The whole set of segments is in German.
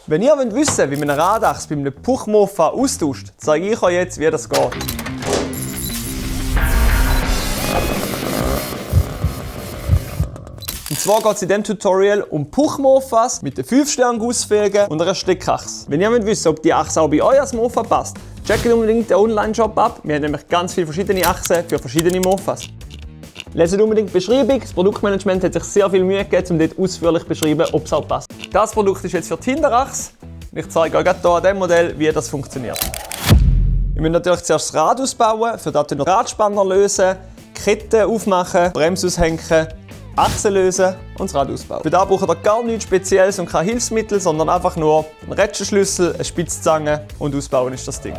Wenn ihr wissen wollt, wie man eine Radachse bei einem Puchmofa austauscht, zeige ich euch jetzt, wie das geht. Und zwar geht es in diesem Tutorial um Puchmofas mit den 5-Stern-Gussfelgen und einer Steckachse. Wenn ihr wissen wollt, ob die Achse auch bei euch als Mofa passt, checkt unbedingt den Online-Shop ab. Wir haben nämlich ganz viele verschiedene Achsen für verschiedene Mofas. Leset unbedingt die Beschreibung. Das Produktmanagement hat sich sehr viel Mühe gegeben, um dort ausführlich zu beschreiben, ob es auch passt. Das Produkt ist jetzt für die Hinterachse. Ich zeige euch gerade hier an diesem Modell, wie das funktioniert. Wir müssen natürlich zuerst das Rad ausbauen, für das den Radspanner lösen, Ketten aufmachen, Bremse aushängen, Achse lösen und das Rad ausbauen. Für das braucht ihr gar nichts Spezielles und kein Hilfsmittel, sondern einfach nur einen Rätschenschlüssel, eine Spitzzange und ausbauen ist das Ding.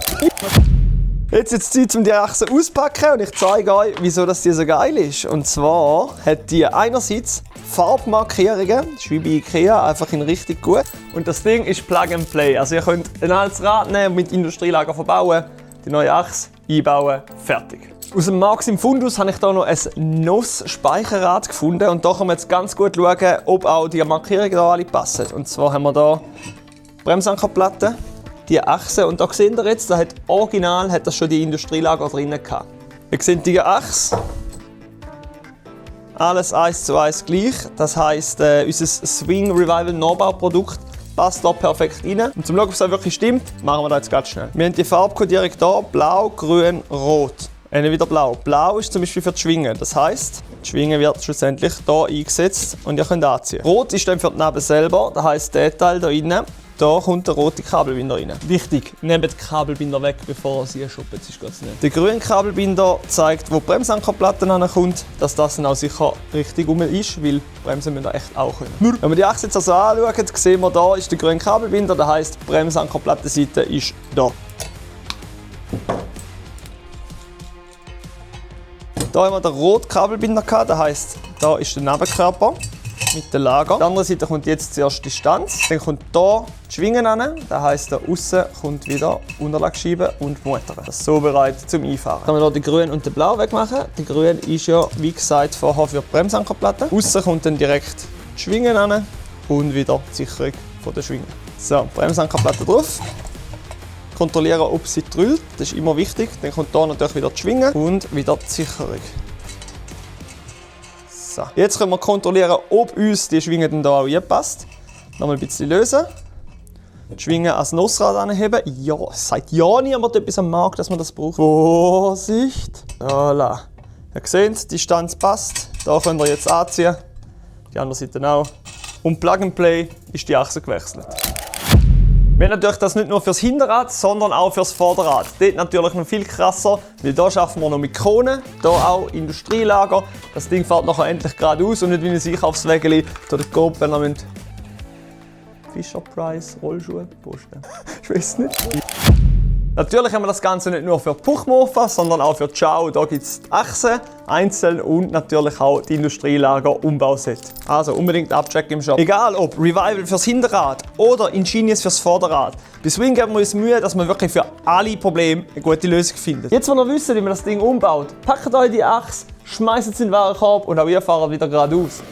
Jetzt ist es Zeit, um die Achse auszupacken und ich zeige euch, wieso das so geil ist. Und zwar hat die einerseits Farbmarkierungen, das ist wie bei Ikea, einfach in richtig gut. Und das Ding ist Plug and Play. Also ihr könnt ein altes Rad nehmen und mit Industrielager verbauen, die neue Achse einbauen, fertig. Aus dem Maxim Fundus habe ich hier noch ein NOS-Speicherrad gefunden und da kann man jetzt ganz gut schauen, ob auch die Markierungen hier alle passen. Und zwar haben wir hier Bremsankerplatten, die Achse und da seht ihr jetzt, da hat original hat das schon die Industrielager drin gehabt. Ihr seht die Achse, alles 1:1 gleich. Das heisst, unser Swing Revival Neubauprodukt passt da perfekt rein. Und zum schauen, ob es auch wirklich stimmt, machen wir das jetzt ganz schnell. Wir haben die Farbkodierung hier, blau, grün, rot. Wieder blau. Blau ist zum Beispiel für die Schwinge. Das heisst, die Schwinge wird schlussendlich hier eingesetzt und ihr könnt anziehen. Rot ist dann für die Nabe selber, das heisst, der Teil hier innen. Da kommt der rote Kabelbinder rein. Wichtig, nehmt den Kabelbinder weg, bevor ihr sie schuppen. Das ist ganz nicht. Der grüne Kabelbinder zeigt, wo die Bremsankerplatte hinkommt, dass das dann auch sicher richtig rum ist, weil Bremsen müssen da echt auch können. Wenn wir die Achse jetzt also anschauen, sehen wir, da ist der grüne Kabelbinder, das heisst, die Bremsankerplattenseite ist da. Da haben wir den roten Kabelbinder gehabt, das heisst, da ist der Nebenkörper mit dem Lager. Auf der anderen Seite kommt jetzt zuerst die Stanz, dann kommt hier die Schwingen an, das heisst, da außen kommt wieder Unterlagsscheibe und die Motor. Das ist so bereit zum Einfahren. Dann können wir hier den grünen und den blauen wegmachen. Der grüne ist ja, wie gesagt, vorher für die Bremsankerplatte. Außen kommt dann direkt die Schwingen an und wieder die Sicherung der Schwingen. So, Bremsankerplatte drauf. Kontrollieren, ob sie drüllt, das ist immer wichtig. Dann kommt hier natürlich wieder die Schwingen und wieder die Sicherung. So. Jetzt können wir kontrollieren, ob uns die Schwinge dann hier auch reinpasst. Nochmal ein bisschen lösen. Die Schwinge ans Nussrad anheben. Ja, es sagt ja niemand etwas am Markt, dass man das braucht. Vorsicht! Voilà. Ihr seht, die Stanz passt. Da könnt ihr jetzt anziehen. Die andere Seite auch. Und Plug and Play ist die Achse gewechselt. Wir haben natürlich das nicht nur fürs Hinterrad, sondern auch fürs Vorderrad. Dort natürlich noch viel krasser, weil hier arbeiten wir noch mit Kronen, hier auch Industrielager. Das Ding fährt nachher endlich geradeaus und nicht wie ein Einkaufswägeli durch die Coop, wenn ihr Fisher Price Rollschuhe posten. Ich weiß nicht. Natürlich haben wir das Ganze nicht nur für Puchmofa, sondern auch für die Schau. Da gibt es die Achsen einzeln und natürlich auch die Industrielager Umbauset. Also unbedingt abchecken im Shop. Egal ob Revival fürs Hinterrad oder Ingenious fürs Vorderrad. Bei Swing geben wir uns Mühe, dass man wirklich für alle Probleme eine gute Lösung findet. Jetzt, wo ihr wisst, wie man das Ding umbaut, packt euch die Achse, schmeißt es in den Warenkorb und auch ihr fahrt wieder geradeaus.